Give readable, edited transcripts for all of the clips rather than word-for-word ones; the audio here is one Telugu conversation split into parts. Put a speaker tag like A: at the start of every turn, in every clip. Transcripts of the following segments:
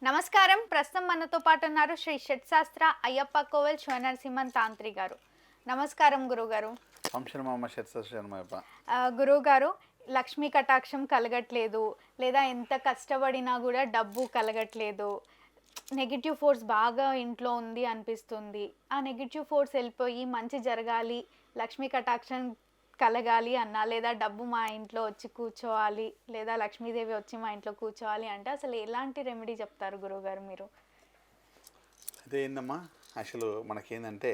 A: నమస్కారం. ప్రస్తుతం మనతో పాటు ఉన్నారు శ్రీ షట్శాస్త్ర అయ్యప్ప కోవెల్ శివనరసింహన్ తాంత్రి గారు. నమస్కారం గురుగారు.
B: వంశనమామ షట్సశర్మయ్యప్ప.
A: గురువుగారు, లక్ష్మీ కటాక్షం కలగట్లేదు, లేదా ఎంత కష్టపడినా కూడా డబ్బు కలగట్లేదు, నెగిటివ్ ఫోర్స్ బాగా ఇంట్లో ఉంది అనిపిస్తుంది. ఆ నెగిటివ్ ఫోర్స్ వెళ్ళిపోయి మంచి జరగాలి, లక్ష్మీ కటాక్షం కలగాలి అన్నా, లేదా డబ్బు మా ఇంట్లో వచ్చి కూర్చోవాలి, లేదా లక్ష్మీదేవి వచ్చి మా ఇంట్లో కూర్చోవాలి అంటే అసలు ఎలాంటి రెమెడీ చెప్తారు గురువుగారు మీరు?
B: అదే ఏందమ్మా, అసలు మనకేందంటే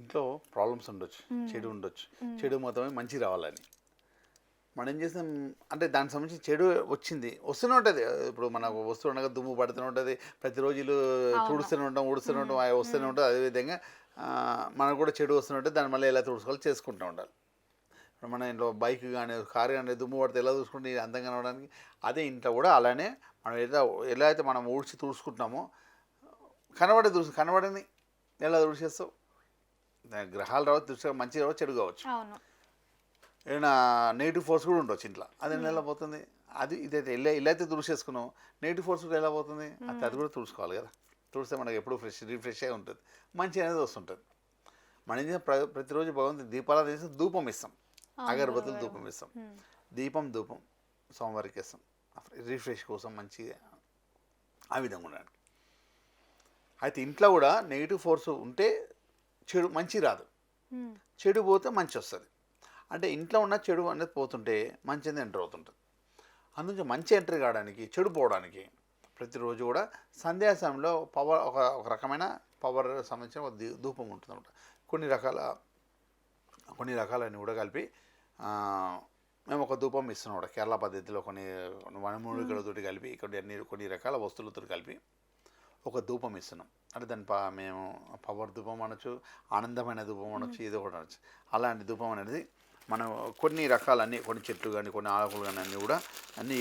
B: ఇంట్లో ప్రాబ్లమ్స్ ఉండొచ్చు, చెడు ఉండొచ్చు. చెడు మొత్తమే మంచి రావాలని మనం ఏం చేస్తాం అంటే దానికి సంబంధించి చెడు వస్తూనే ఉంటుంది. ఇప్పుడు మనకు వస్తుండగా దుమ్ము పడుతూనే ఉంటుంది, ప్రతిరోజు ఇల్లు తుడుస్తూనే ఉంటాం, ఊడుస్తూనే ఉంటాం, వస్తూనే ఉంటుంది. అదేవిధంగా మనకు కూడా చెడు వస్తూనే ఉంటుంది, దాన్ని మళ్ళీ ఎలా తుడుచుకోవాలి చేసుకుంటూ ఉండాలి. ఇప్పుడు మన ఇంట్లో బైక్ కానీ కారు కానీ దుమ్ము పడితే ఎలా చూసుకుంటే అందంగా కనవడానికి, అదే ఇంట్లో కూడా అలానే మనం ఎలా అయితే మనం ఊడ్చి తుడుచుకుంటున్నామో కనబడని ఎలా తుడిచేస్తావు. గ్రహాలు రావచ్చు, దృష్టి మంచి రావచ్చు, చెడు కావచ్చు, ఏదైనా నెగిటివ్ ఫోర్స్ కూడా ఉండొచ్చు ఇంట్లో. అది ఎలా పోతుంది? అది ఇదైతే ఇలా అయితే తుడిచేసుకున్నాం, నెగిటివ్ ఫోర్స్ కూడా ఎలా పోతుంది? అది కూడా తుడుచుకోవాలి కదా. తుడిస్తే మనకి ఎప్పుడు రిఫ్రెష్ అయి ఉంటుంది, మంచి అనేది వస్తుంటుంది. మనం ఏం చేస్తాం, ప్రతిరోజు భగవంతుని దీపాలు తీసి ధూపం ఇస్తాం, అగరబత్తులు ధూపం ఇస్తాం, ధూపం సోమవారికి ఇస్తాం, రిఫ్రెష్ కోసం మంచిగా ఆ విధంగా ఉండండి. అయితే ఇంట్లో కూడా నెగిటివ్ ఫోర్స్ ఉంటే చెడు మంచి రాదు, చెడు పోతే మంచి వస్తుంది. అంటే ఇంట్లో ఉన్న చెడు అనేది పోతుంటే మంచి అనేది ఎంటర్ అవుతుంటుంది. అందుకే మంచి ఎంట్రీ కావడానికి, చెడు పోవడానికి ప్రతిరోజు కూడా సంధ్యా సమయంలో పవర్ ఒక రకమైన పవర్ సంబంధించిన ఒక ధూపం ఉంటుంది అనమాట. కొన్ని రకాలన్నీ కూడా కలిపి మేము ఒక ధూపం ఇస్తున్నాం కూడా కేరళ పద్ధతిలో. కొన్ని వనమూలికలతోటి కలిపి కొన్ని రకాల వస్తువులతో కలిపి ఒక ధూపం ఇస్తున్నాం. అంటే దాని మేము పవర్ ధూపం అనొచ్చు, ఆనందమైన ధూపం అనొచ్చు, ఏదో ఒకటి అనొచ్చు. అలాంటి ధూపం అనేది మనం కొన్ని రకాలన్నీ, కొన్ని చెట్లు కానీ కొన్ని ఆకులు కానీ అన్నీ కూడా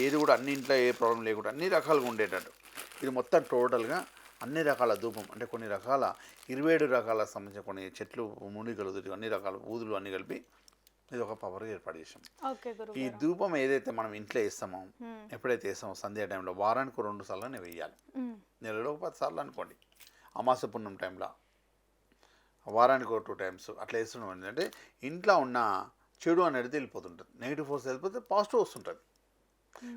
B: ఏది కూడా అన్ని ఇంట్లో ఏ ప్రాబ్లం లేకుండా అన్ని రకాలుగా ఉండేటట్టు ఇది మొత్తం టోటల్గా అన్ని రకాల ధూపం. అంటే కొన్ని రకాల 27 రకాల సంబంధించిన కొన్ని చెట్లు, మూలికలు, అన్ని రకాల ఊదులు అన్నీ కలిపి ఇది ఒక పవర్ ఏర్పాటు చేసాం. ఈ ధూపం ఏదైతే మనం ఇంట్లో వేస్తామో, ఎప్పుడైతే వేస్తామో సంధ్యా టైంలో వారానికి 2 సార్లు వేయాలి. నెలలో 10 సార్లు అనుకోండి. అమాస పుణ్యం టైంలో వారానికి 2 టైమ్స్ అట్లా వేస్తున్నాం. ఏంటంటే ఇంట్లో ఉన్న చెడు అనేది వెళ్ళిపోతుంటుంది, నెగిటివ్ ఫోర్స్ వెళ్ళిపోతే పాజిటివ్ వస్తుంటుంది.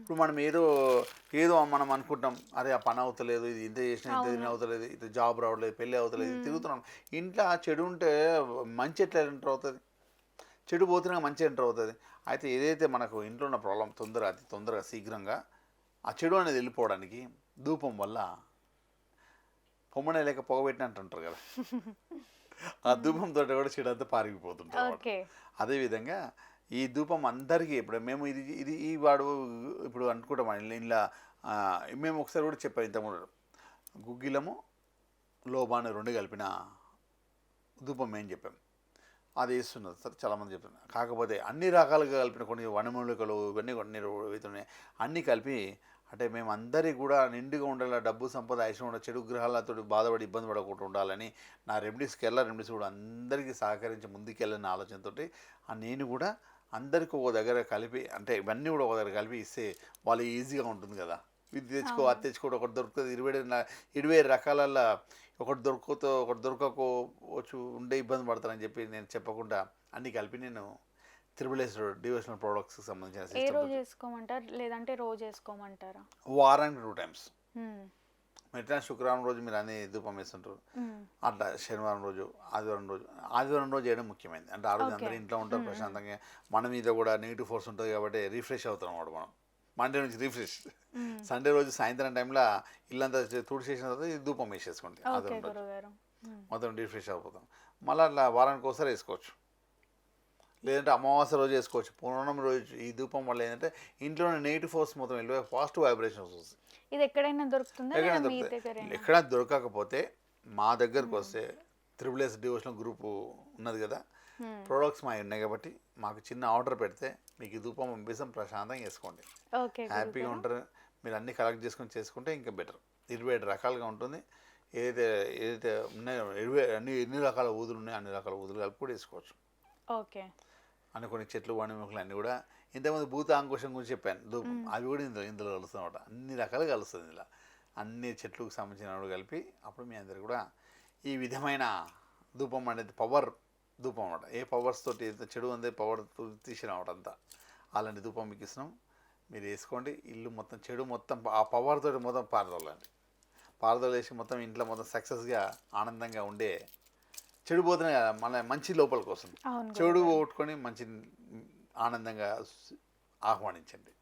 B: ఇప్పుడు మనం ఏదో మనం అనుకుంటాం, అరే ఆ పని అవుతలేదు, ఇది ఇంత చేసినా ఇంత తిని అవుతలేదు, ఇది జాబ్ రావట్లేదు, పెళ్ళి అవుతలేదు, తిరుగుతున్నాం. ఇంట్లో చెడు ఉంటే మంచి ఎట్లా ఎంటర్ అవుతుంది? చెడు పోతున్నా మంచి ఎంటర్ అవుతుంది. అయితే ఏదైతే మనకు ఇంట్లో ఉన్న ప్రాబ్లం అతి తొందరగా శీఘ్రంగా ఆ చెడు అనేది వెళ్ళిపోవడానికి ధూపం వల్ల పొమ్మనే లేక పొగబెట్టినట్టు అంటారు కదా, ఆ ధూపంతో కూడా చెడు అంతా పారిపోతుంటాం. అదేవిధంగా ఈ ధూపం అందరికీ ఇప్పుడు మేము ఇది ఈ వాడు ఇప్పుడు అనుకుంటాం ఇలా మేము ఒకసారి కూడా చెప్పాం ఇంతకుముందు, గుగ్గిలము లోబాను 2 కలిపిన ధూపం ఏం చెప్పాం, అది వేస్తున్నారు సార్ చాలామంది చెప్తున్నారు. కాకపోతే అన్ని రకాలుగా కలిపిన కొన్ని వనమూలికలు ఇవన్నీ అవుతున్నాయి, అన్నీ కలిపి అంటే మేము అందరికీ కూడా నిండుగా ఉండాలి, డబ్బు సంపద ఐశ్వర్యం ఉండాలి, చెడు గ్రహాలతో బాధపడి ఇబ్బంది పడకుండా ఉండాలని నా రెమెడీస్ కూడా అందరికీ సహకరించి ముందుకెళ్ళిన ఆలోచనతో నేను కూడా అందరికీ ఒక దగ్గర కలిపి, అంటే ఇవన్నీ కూడా ఒక దగ్గర కలిపి ఇస్తే వాళ్ళు ఈజీగా ఉంటుంది కదా. ఇది తెచ్చుకో అది తెచ్చుకోవడం, ఒకటి దొరుకుతుంది 27 రకాలల్లో ఒకటి దొరకకపోవచ్చు, ఉండే ఇబ్బంది పడతారని చెప్పి నేను చెప్పకుండా అన్నీ కలిపి నేను త్రిబుల్ డివోషనల్ ప్రోడక్ట్స్కి సంబంధించిన
A: లేదంటే రోజు వేసుకోమంటారా?
B: వారానికి 2 టైమ్స్. ఎట్లా శుక్రవారం రోజు మీరు అన్ని ధూపం వేస్తుంటారు, అట్లా శనివారం రోజు, ఆదివారం రోజు చేయడం ముఖ్యమైనది. అంటే ఆ రోజు అందరూ ఇంట్లో ఉంటారు ప్రశాంతంగా, మన మీద కూడా నెగిటివ్ ఫోర్స్ ఉంటుంది కాబట్టి రిఫ్రెష్ అవుతాం అన్నమాట. మనం మండే నుంచి రిఫ్రెష్, సండే రోజు సాయంత్రం టైంలో ఇల్లంతా తుడిచేసిన తర్వాత ఈ ధూపం వేసేసుకోండి. ఆదివారం రోజు మొత్తం రిఫ్రెష్ అయిపోతాం. మళ్ళీ అట్లా వారానికి ఒకసారి వేసుకోవచ్చు, లేదంటే అమావాస్య రోజు వేసుకోవచ్చు. పౌర్ణమి రోజు ఈ ధూపం వల్ల ఏంటంటే ఇంట్లోనే నెగిటివ్ ఫోర్స్ మొత్తం వెళ్ళి పాజిటివ్ వైబ్రేషన్స్ వస్తాయి.
A: ఇది ఎక్కడైనా దొరుకుతుందా?
B: ఎక్కడైనా దొరకకపోతే మా దగ్గరకు వస్తే త్రిబుల్ డివోషనల్ గ్రూపు ఉన్నది కదా, ప్రోడక్ట్స్ మా ఉన్నాయి కాబట్టి మాకు చిన్న ఆర్డర్ పెడితే మీకు ఈ ధూపం పంపిస్తాం, ప్రశాంతంగా వేసుకోండి, హ్యాపీగా ఉంటారు. మీరు అన్నీ కలెక్ట్ చేసుకుంటే ఇంకా బెటర్. 27 రకాలుగా ఉంటుంది. ఏదైతే ఉన్నాయో ఎన్ని రకాల ఊదులు ఉన్నాయో అన్ని రకాల ఊదులు కలిపి కూడా వేసుకోవచ్చు. అని కొన్ని చెట్లు వనమూలికలు అన్నీ కూడా ఇంతకుముందు భూత అంకుశం గురించి చెప్పాను, ధూపం అవి కూడా ఇందులో కలుస్తుంది అనమాట. అన్ని రకాలుగా కలుస్తుంది ఇలా. అన్ని చెట్లకు సంబంధించిన కలిపి అప్పుడు మీ అందరు కూడా ఈ విధమైన ధూపం అనేది పవర్ ధూపం అన్నమాట. ఏ పవర్స్ తోటి చెడు అందే పవర్ తీసినమాట అంతా అలాంటి ధూపం మీకు ఇస్తున్నాం. మీరు వేసుకోండి. ఇల్లు మొత్తం చెడు మొత్తం ఆ పవర్ తోటి మొత్తం పారదోలండి. పారదోలేసి మొత్తం ఇంట్లో మొత్తం సక్సెస్గా ఆనందంగా ఉండే చెడు పోతేనే కదా మన మంచి లోపలికి వస్తుంది. చెడు పోగొట్టుకొని మంచి ఆనందంగా ఆహ్వానించండి.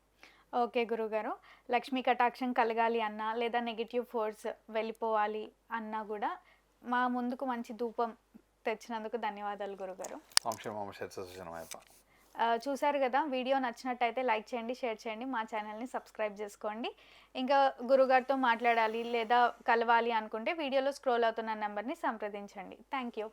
A: ఓకే గురుగారు, లక్ష్మీ కటాక్షం కలగాలి అన్నా లేదా నెగిటివ్ ఫోర్స్ వెళ్ళిపోవాలి అన్నా కూడా మా ముందుకు మంచి ధూపం తెచ్చినందుకు ధన్యవాదాలు గురుగారు. చూసారు కదా, వీడియో నచ్చినట్టయితే లైక్ చేయండి, షేర్ చేయండి, మా ఛానల్ని సబ్స్క్రైబ్ చేసుకోండి. ఇంకా గురుగారితో మాట్లాడాలి లేదా కలవాలి అనుకుంటే వీడియోలో స్క్రోల్ అవుతున్న నెంబర్ని సంప్రదించండి. Thank you.